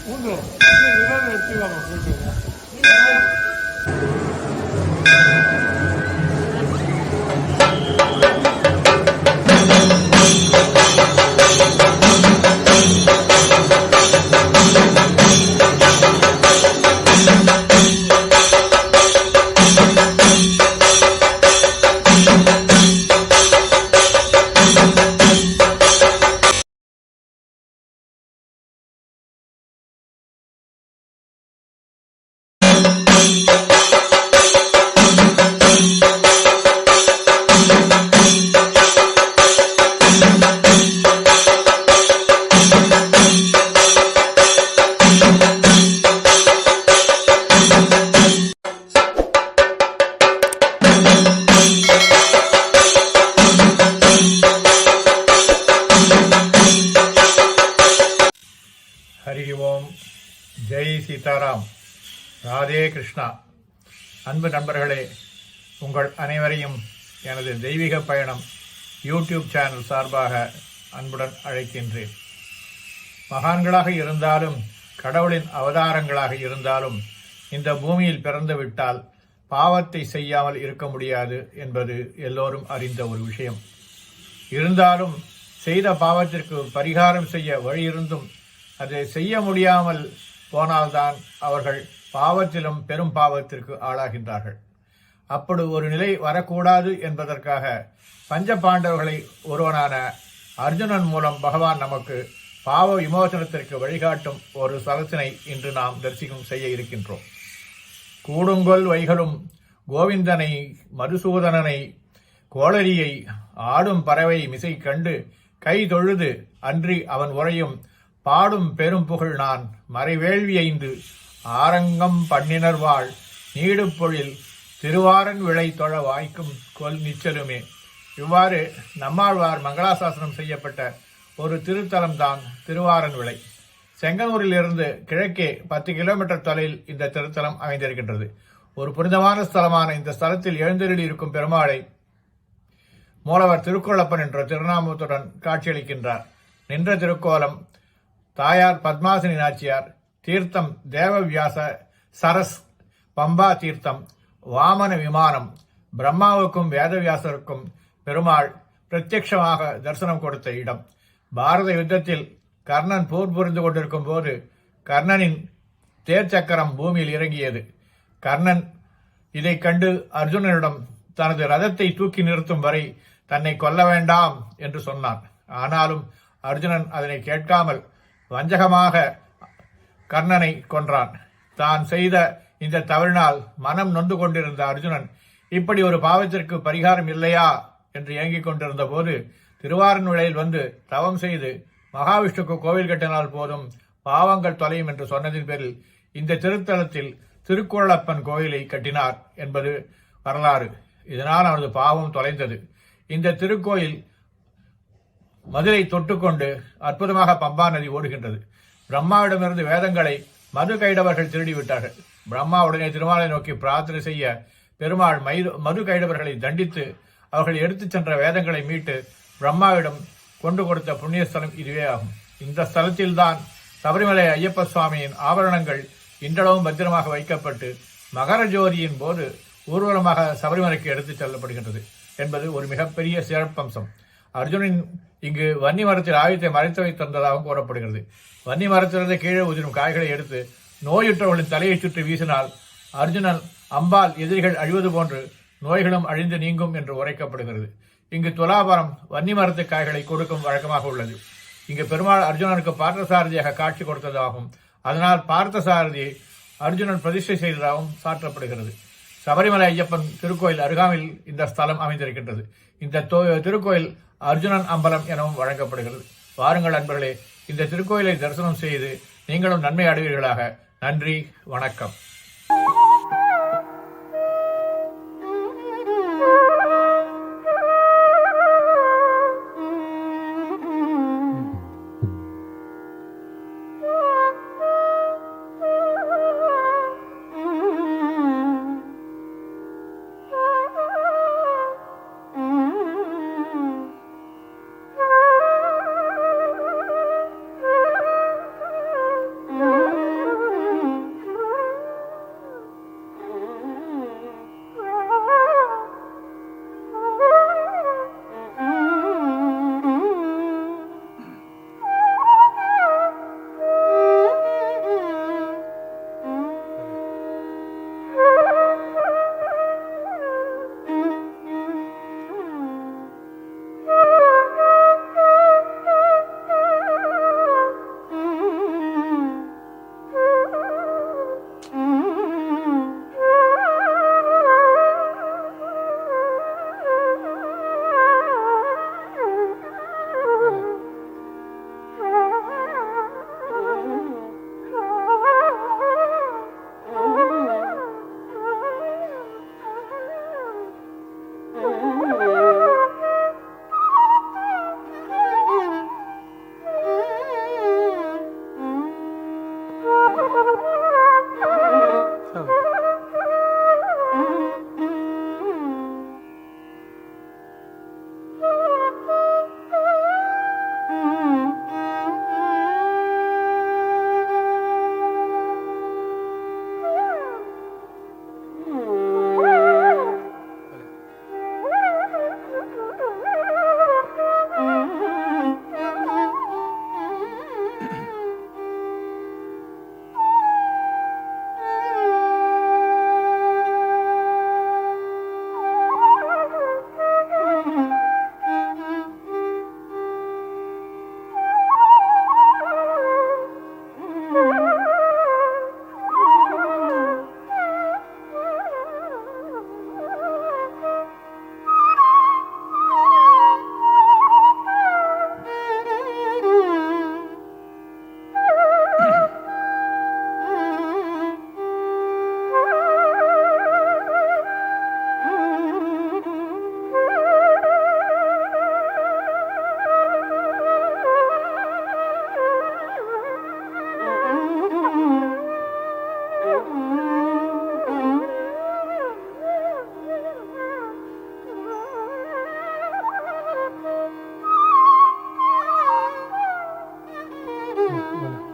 உண்டு எடுத்துக்காம போயிட்டு ஹரி ஓம். ஜெய் சீதாராம். ராதே கிருஷ்ணா. அன்பு நண்பர்களே, உங்கள் அனைவரையும் எனது தெய்வீக பயணம் யூடியூப் சேனல் சார்பாக அன்புடன் அழைக்கின்றேன். மகான்களாக இருந்தாலும் கடவுளின் அவதாரங்களாக இருந்தாலும் இந்த பூமியில் பிறந்து விட்டால் பாவத்தை செய்யாமல் இருக்க முடியாது என்பது எல்லோரும் அறிந்த ஒரு விஷயம். இருந்தாலும் செய்த பாவத்திற்கு பரிகாரம் செய்ய வழியிருந்தும் அதை செய்ய முடியாமல் போனால்தான் அவர்கள் பாவத்திலும் பெரும் பாவத்திற்கு ஆளாகின்றார்கள். அப்படி ஒரு நிலை வரக்கூடாது என்பதற்காக பஞ்ச பாண்டவர்களை ஒருவனான அர்ஜுனன் மூலம் பகவான் நமக்கு பாவ விமோசனத்திற்கு வழிகாட்டும் ஒரு சரத்தினை இன்று நாம் தரிசனம் செய்ய இருக்கின்றோம். கூடுங்கொல் வைகளும் கோவிந்தனை மதுசூதனனை கோளரியை ஆடும் பறவை மிசை கண்டு கை தொழுது அன்றி அவன் உரையும் பாடும் பெரும் புகழ் நான் மறைவேள்வியைந்து ஆரங்கம் பண்ணினர்வாள் நீடு பொழில் திருவாரன் விளை தொழ வாய்க்கும் கொல் நிச்சலுமே. இவ்வாறு நம்மாழ்வார் மங்களாசாசனம் செய்யப்பட்ட ஒரு திருத்தலம்தான் திருவாரன் விளை. செங்கனூரிலிருந்து கிழக்கே 10 கிலோமீட்டர் தொலைவில் இந்த திருத்தலம் அமைந்திருக்கின்றது. ஒரு புனிதமான ஸ்தலமான இந்த ஸ்தலத்தில் எழுந்தருளி இருக்கும் பெருமாளை மூலவர் திருக்கோளப்பன் என்ற திருநாமத்துடன் காட்சியளிக்கின்றார். நின்ற திருக்கோலம் தாயார் பத்மாசினி நாச்சியார், தீர்த்தம் தேவவியாச சரஸ், பம்பா தீர்த்தம், வாமன விமானம், பிரம்மாவுக்கும் வேதவியாசருக்கும் பெருமாள் பிரத்யட்சமாக தரிசனம் கொடுத்த இடம். பாரத யுத்தத்தில் கர்ணன் போர் புரிந்து கொண்டிருக்கும் போது கர்ணனின் தேர் சக்கரம் பூமியில் இறங்கியது. கர்ணன் இதை கண்டு அர்ஜுனனிடம் தனது ரதத்தை தூக்கி நிறுத்தும் வரை தன்னை கொல்ல வேண்டாம் என்று சொன்னான். ஆனாலும் அர்ஜுனன் அதனை கேட்காமல் வஞ்சகமாக கர்ணனை கொன்றான். தான் செய்த இந்த தவறினால் மனம் நொந்து கொண்டிருந்த அர்ஜுனன் இப்படி ஒரு பாவத்திற்கு பரிகாரம் இல்லையா என்று ஏங்கிக் கொண்டிருந்த போது திருவாரன்விளையில் வந்து தவம் செய்து மகாவிஷ்ணுக்கு கோவில் கட்டினால் போதும் பாவங்கள் தொலையும் என்று சொன்னதின் பேரில் இந்த திருத்தலத்தில் திருக்குறளப்பன் கோயிலை கட்டினார் என்பது வரலாறு. இதனால் அவனது பாவம் தொலைந்தது. இந்த திருக்கோயில் மதுரை தொட்டுக்கொண்டு அற்புதமாக பம்பா நதி ஓடுகின்றது. பிரம்மாவிடமிருந்து வேதங்களை மது கைடவர்கள் திருடிவிட்டார்கள். பிரம்மா உடனே திருமாலை நோக்கி பிரார்த்தனை செய்ய பெருமாள் மது கைடவர்களை தண்டித்து அவர்கள் எடுத்துச் சென்ற வேதங்களை மீட்டு பிரம்மாவிடம் கொண்டு கொடுத்த புண்ணியஸ்தலம் இதுவே ஆகும். இந்த ஸ்தலத்தில்தான் சபரிமலை ஐயப்ப சுவாமியின் ஆபரணங்கள் இன்றளவும் பத்திரமாக வைக்கப்பட்டு மகர ஜோதியின் போது ஊர்வலமாக சபரிமலைக்கு எடுத்துச் செல்லப்படுகின்றது என்பது ஒரு மிகப்பெரிய சிறப்பம்சம். அர்ஜுனின் இங்கு வன்னி மரத்தில் ஆயுதத்தை மறைத்து வைத்திருந்ததாகவும் கூறப்படுகிறது. வன்னி மரத்திலிருந்து கீழே உதிரும் காய்களை எடுத்து நோயுற்றவர்களின் தலையை சுற்றி வீசினால் அர்ஜுனன் அம்பால் எதிரிகள் அழிவது போன்று நோய்களும் அழிந்து நீங்கும் என்று உரைக்கப்படுகிறது. இங்கு துலாபரம் வன்னி மரத்து காய்களை கொடுக்கும் வழக்கமாக உள்ளது. இங்கு பெருமாள் அர்ஜுனனுக்கு பார்த்தசாரதியாக காட்சி கொடுத்ததாகும். அதனால் பார்த்தசாரதியை அர்ஜுனன் பிரதிஷ்டை செய்ததாகவும் சாற்றப்படுகிறது. சபரிமலை ஐயப்பன் திருக்கோயில் அருகாமையில் இந்த ஸ்தலம் அமைந்திருக்கின்றது. இந்த திருக்கோயில் அர்ஜுனன் அம்பலம் எனவும் வழங்கப்படுகிறது. வாருங்கள் அன்பர்களே, இந்த திருக்கோயிலை தரிசனம் செய்து நீங்களும் நன்மை அடைவீர்களாக. நன்றி, வணக்கம். Mm-hmm. बोला